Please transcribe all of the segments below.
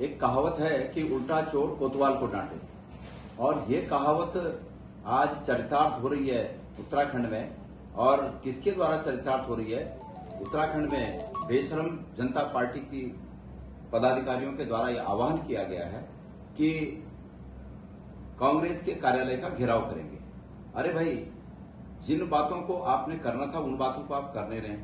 एक कहावत है कि उल्टा चोर कोतवाल को डांटे, और ये कहावत आज चरितार्थ हो रही है उत्तराखंड में। और किसके द्वारा चरितार्थ हो रही है? उत्तराखंड में बेशरम जनता पार्टी की पदाधिकारियों के द्वारा यह आह्वान किया गया है कि कांग्रेस के कार्यालय का घेराव करेंगे। अरे भाई, जिन बातों को आपने करना था उन बातों को आप करने रहे।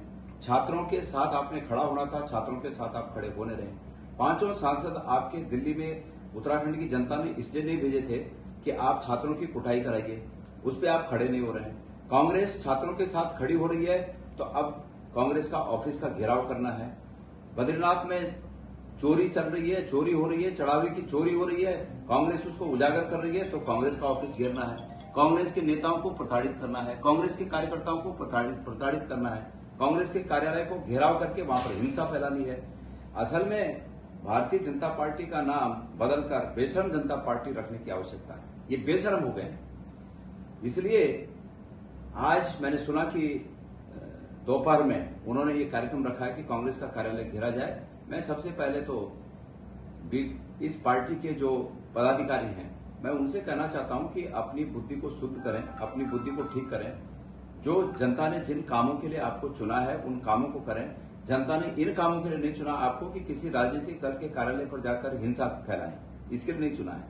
छात्रों के साथ आपने खड़ा होना था, छात्रों के साथ आप खड़े होने रहे। पांचों सांसद आपके दिल्ली में उत्तराखंड की जनता ने इसलिए नहीं भेजे थे कि आप छात्रों की कुटाई कराइए, उस पर आप खड़े नहीं हो रहे हैं। कांग्रेस छात्रों के साथ खड़ी हो रही है तो अब कांग्रेस का ऑफिस का घेराव करना है। बद्रीनाथ में चोरी चल रही है, चोरी हो रही है, चढ़ावे की चोरी हो रही है, कांग्रेस उसको उजागर कर रही है तो कांग्रेस का ऑफिस घेरना है। कांग्रेस के नेताओं को प्रताड़ित करना है, कांग्रेस के कार्यकर्ताओं को प्रताड़ित करना है, कांग्रेस के कार्यालय को घेराव करके वहां पर हिंसा फैलानी है। असल में भारतीय जनता पार्टी का नाम बदलकर बेशरम जनता पार्टी रखने की आवश्यकता है। ये बेशरम हो गए हैं। इसलिए आज मैंने सुना कि दोपहर में उन्होंने ये कार्यक्रम रखा है कि कांग्रेस का कार्यालय घेरा जाए। मैं सबसे पहले तो इस पार्टी के जो पदाधिकारी हैं, मैं उनसे कहना चाहता हूं कि अपनी बुद्धि को शुद्ध करें, अपनी बुद्धि को ठीक करें। जो जनता ने जिन कामों के लिए आपको चुना है उन कामों को करें। जनता ने इन कामों के लिए नहीं चुना आपको कि किसी राजनीतिक दल के कार्यालय पर जाकर हिंसा फैलाएं, इसके लिए नहीं चुना है।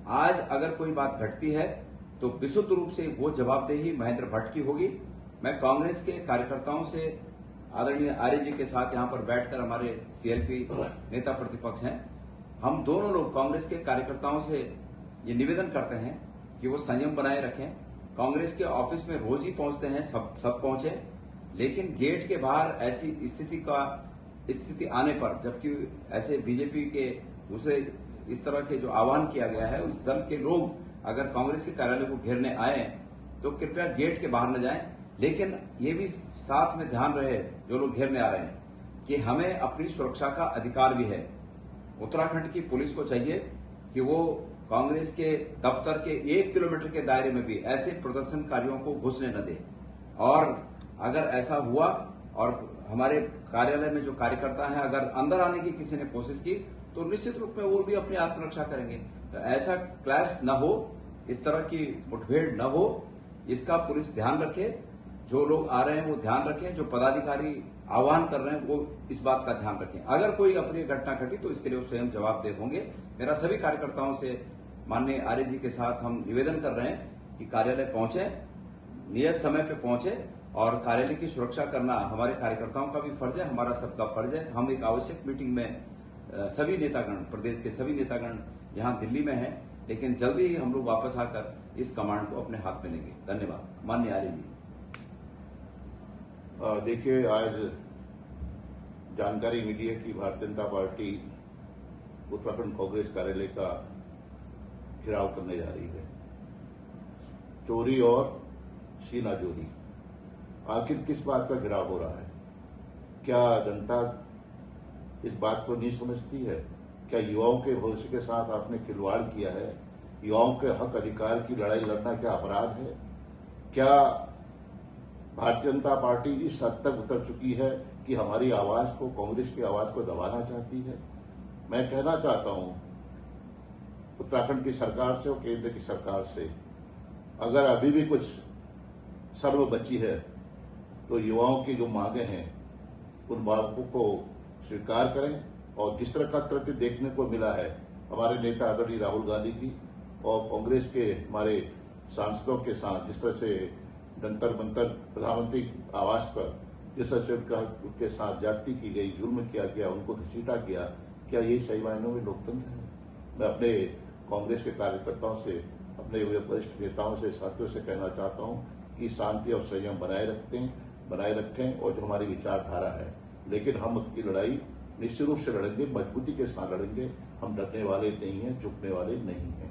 आज अगर कोई बात घटती है तो विशुद्ध रूप से वो जवाबदेही महेंद्र भट्ट की होगी। मैं कांग्रेस के कार्यकर्ताओं से, आदरणीय आर्य जी के साथ यहां पर बैठकर, हमारे सीएलपी नेता प्रतिपक्ष हैं, हम दोनों लोग कांग्रेस के कार्यकर्ताओं से ये निवेदन करते हैं कि वो संयम बनाए रखें। कांग्रेस के ऑफिस में रोज ही पहुंचते हैं, सब पहुंचे, लेकिन गेट के बाहर ऐसी स्थिति आने पर, जबकि ऐसे बीजेपी के दूसरे इस तरह के जो आह्वान किया गया है, उस दल के लोग अगर कांग्रेस के कार्यालय को घेरने आए तो कृपया गेट के बाहर न जाएं। लेकिन ये भी साथ में ध्यान रहे, जो लोग घेरने आ रहे हैं, कि हमें अपनी सुरक्षा का अधिकार भी है। उत्तराखंड की पुलिस को चाहिए कि वो कांग्रेस के दफ्तर के 1 किलोमीटर के दायरे में भी ऐसे प्रदर्शनकारियों को घुसने न दे। और अगर ऐसा हुआ और हमारे कार्यालय में जो कार्यकर्ता हैं अगर अंदर आने की किसी ने कोशिश की तो निश्चित रूप में वो भी अपनी आत्मरक्षा करेंगे। तो ऐसा क्लैश न हो, इस तरह की मुठभेड़ न हो, इसका पुलिस ध्यान रखे। जो लोग आ रहे हैं वो ध्यान रखें, जो पदाधिकारी आह्वान कर रहे हैं वो इस बात का ध्यान रखें। अगर कोई अप्रिय घटना घटी तो इसके लिए वो स्वयं जवाबदेह होंगे। मेरा सभी कार्यकर्ताओं से, माननीय आर्य जी के साथ हम निवेदन कर रहे हैं कि कार्यालय पहुंचे, नियत समय पे पहुंचे, और कार्यालय की सुरक्षा करना हमारे कार्यकर्ताओं का भी फर्ज है, हमारा सबका फर्ज है। हम एक आवश्यक मीटिंग में सभी नेतागण, प्रदेश के सभी नेतागण यहाँ दिल्ली में हैं, लेकिन जल्दी ही हम लोग वापस आकर इस कमांड को अपने हाथ में लेंगे। धन्यवाद। माननीय आर्य जी। देखिए, आज जानकारी मिली है कि भारतीय जनता पार्टी उत्तराखंड कांग्रेस कार्यालय का घेराव करने जा रही है। चोरी और सीनाजोरी, आखिर किस बात का घेराव हो रहा है? क्या जनता इस बात को नहीं समझती है? क्या युवाओं के भविष्य के साथ आपने खिलवाड़ किया है? युवाओं के हक अधिकार की लड़ाई लड़ना क्या अपराध है? क्या भारतीय जनता पार्टी इस हद तक उतर चुकी है कि हमारी आवाज को, कांग्रेस की आवाज को दबाना चाहती है? मैं कहना चाहता हूं उत्तराखंड की सरकार से और केंद्र की सरकार से, अगर अभी भी कुछ शर्म बची है तो युवाओं की जो मांगे हैं उन मांगों को स्वीकार करें। और जिस तरह का कृत्य देखने को मिला है हमारे नेता आदरणीय राहुल गांधी की और कांग्रेस के हमारे सांसदों के साथ, जिस तरह से जंतर मंतर प्रधानमंत्री आवास पर जिस तरह से उनके साथ ज्यादती की गई, जुल्म किया गया, उनको घसीटा गया, क्या ये सही मायनों में लोकतंत्र है? मैं अपने कांग्रेस के कार्यकर्ताओं से, अपने वरिष्ठ नेताओं से, साथियों से कहना चाहता हूं कि शांति और संयम बनाए रखें और जो हमारी विचारधारा है, लेकिन हम उसकी लड़ाई निश्चित रूप से लड़ेंगे, मजबूती के साथ लड़ेंगे। हम डरने वाले नहीं हैं, झुकने वाले नहीं हैं।